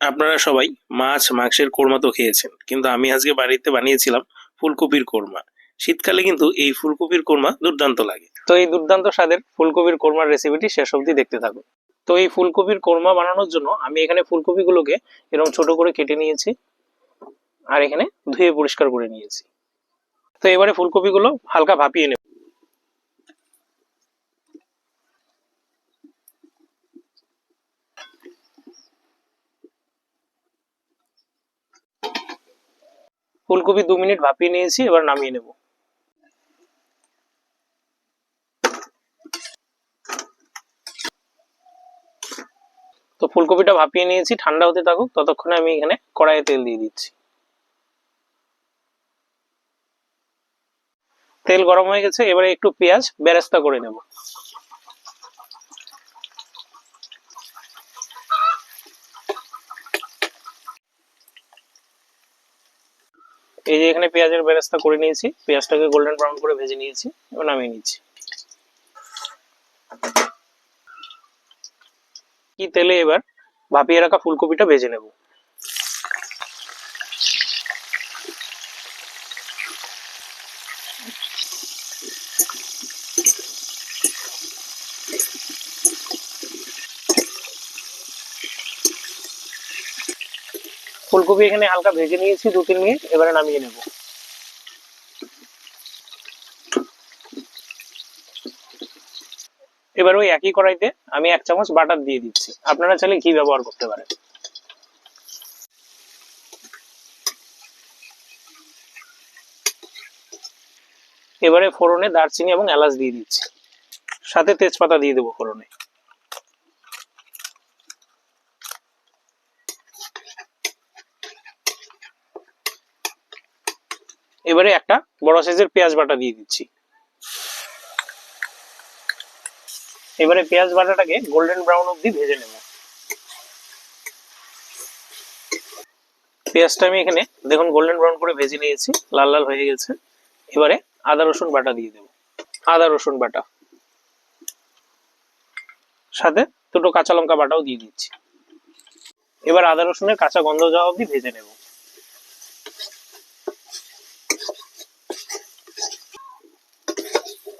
আপনারা সবাই মাছ মাংসের কোরমা তো খেয়েছেন, কিন্তু আমি আজকে বাড়িতে বানিয়েছিলাম ফুলকপির কোরমা। শীতকালে কিন্তু এই ফুলকপির কোরমা দুর্দান্ত লাগে। তো এই দুর্দান্ত স্বাদের ফুলকপির কোরমার রেসিপিটি শেষ অবধি দেখতে থাকুন। তো এই ফুলকপির কোরমা বানানোর জন্য আমি এখানে ফুলকপিগুলোকে এরকম ছোট করে কেটে নিয়েছি, আর এখানে ধুয়ে পরিষ্কার করে নিয়েছি। তো এবারে ফুলকপিগুলো হালকা ভাপিয়ে নেব। ফুলকপি 2 মিনিট ভাপিয়ে নিয়েছি, এবার নামিয়ে নেব। তো ফুলকপিটা ভাপিয়ে নিয়েছি, ঠান্ডা হতে থাকুক, ততক্ষণে আমি এখানে কড়াইয়ে তেল দিয়ে দিচ্ছি। তেল গরম হয়ে গেছে, এবারে একটু পেঁয়াজ বেরেস্তা করে নেব। এই যে এখানে পেঁয়াজের বেরেস্তা করে নিয়েছি, পেঁয়াজটাকে গোল্ডেন ব্রাউন করে ভেজে নিয়েছি, এবার নামিয়ে নিচ্ছি। কি তেলে এবার ভাপিয়ে রাখা ফুলকপিটা ভেজে নেব। ফুলকপি এখানে হালকা ভেজে নিয়েছি 2-3 মিনিট, এবারে নামিয়ে নেব। এবার ওই একই কড়াইতে আমি 1 চামচ বাটার দিয়ে দিচ্ছি, আপনারা চাইলে ঘি ব্যবহার করতে পারেন। এবারে ফোড়নে দারচিনি এবং এলাচ দিয়ে দিচ্ছি, সাথে তেজপাতা দিয়ে দেবো ফোড়নে। এবারে একটা বড় সাইজের পেঁয়াজ বাটা দিয়ে দিচ্ছি। এবারে পেঁয়াজ বাটাটাকে গোল্ডেন ব্রাউন অবধি ভেজে নেব। পেঁয়াজটা আমি এখানে দেখুন গোল্ডেন ব্রাউন করে ভেজে নিয়েছি, লাল লাল হয়ে গেছে। এবারে আদা রসুন বাটা দিয়ে দেব, আদা রসুন বাটা, সাথে দুটো কাঁচা লঙ্কা বাটাও দিয়ে দিচ্ছি। এবার আদা রসুনের কাঁচা গন্ধ যাওয়া অবধি ভেজে নেব।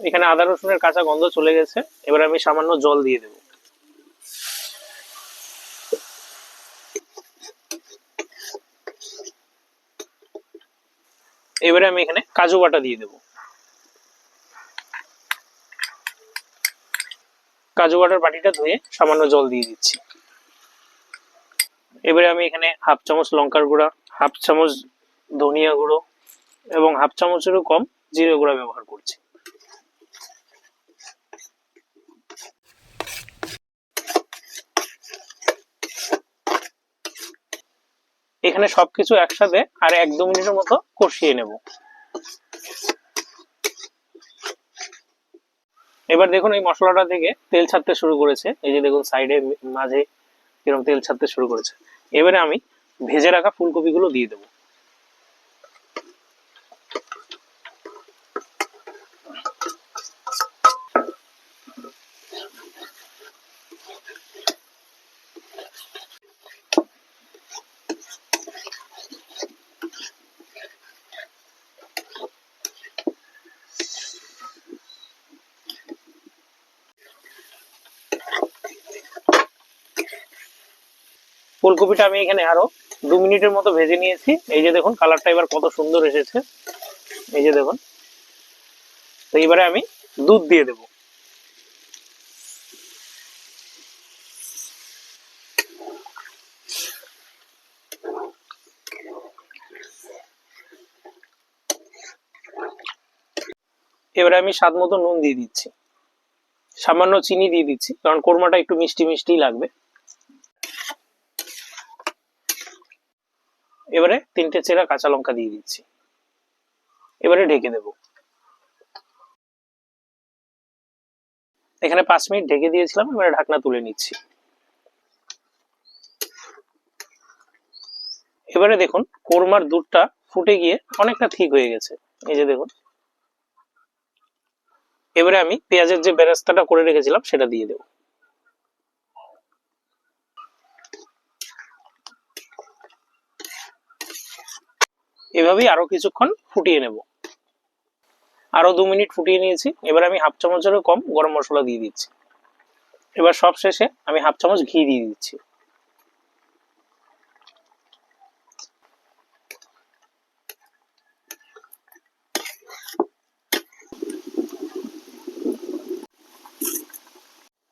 এখানে আদা রসুনের কাঁচা গন্ধ চলে গেছে, এবার আমি সামান্য জল দিয়ে দেব। এবারে আমি এখানে কাজু বাটা দিয়ে দেব। কাজু বাটার বাটিটা ধুয়ে সামান্য জল দিয়ে দিচ্ছি। এবারে আমি এখানে 1/2 চামচ লঙ্কার গুঁড়া, 1/2 চামচ ধনিয়া গুঁড়ো এবং 1/2 চামচেরও কম জিরে গুঁড়া ব্যবহার করছি। এখানে সবকিছু একসাথে আর 1-2 মিনিটের মতো কষিয়ে নেব। এবার দেখুন এই মশলাটা থেকে তেল ছাড়তে শুরু করেছে, এই যে দেখুন সাইডে মাঝে এরকম তেল ছাড়তে শুরু করেছে। এবারে আমি ভেজে রাখা ফুলকপিগুলো দিয়ে দেবো। ফুলকপিটা আমি এখানে আরো 2 মিনিটের মতো ভেজে নিয়েছি। এই যে দেখুন কালারটা এবার কত সুন্দর এসেছে, এই যে দেখুন। তো এবারে আমি দুধ দিয়ে দেব। এবারে আমি স্বাদ মতো নুন দিয়ে দিচ্ছি, সামান্য চিনি দিয়ে দিচ্ছি, কারণ কোরমাটা একটু মিষ্টি মিষ্টি লাগবে। এবারে 3টে চেরা কাঁচা লঙ্কা দিয়ে দিচ্ছি, এবারে ঢেকে দেব। এখানে 5 মিনিট ঢেকে দিয়েছিলাম, এবারে ঢাকনা তুলে নিচ্ছি। এবারে দেখুন কোরমার দুধটা ফুটে গিয়ে অনেকটা ঠিক হয়ে গেছে, এই যে দেখুন। এবারে আমি পেঁয়াজের যে বেরেস্তাটা করে রেখেছিলাম সেটা দিয়ে দেব। এভাবেই আরো কিছুক্ষণ ফুটিয়ে নেব। আরো 2 মিনিট ফুটিয়ে নিয়েছি। এবার আমি হাফ চামচেরও কম গরম মশলা দিয়ে দিচ্ছি। এবার সব শেষে আমি হাফ চামচ ঘি দিয়ে দিচ্ছি।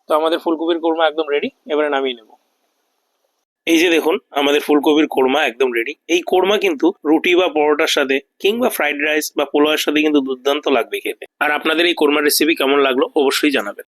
তো আমাদের ফুলকপির কোরমা একদম রেডি, এবারে নামিয়ে নেব। এই যে দেখুন আমাদের ফুলকপির কোরমা একদম রেডি। এই কোরমা কিন্তু রুটি বা পরোটার সাথে কিংবা ফ্রাইড রাইস বা পোলাওয়ের সাথে কিন্তু দুর্দান্ত লাগবে খেতে। আর আপনাদের এই কোরমার রেসিপি কেমন লাগলো অবশ্যই জানাবেন।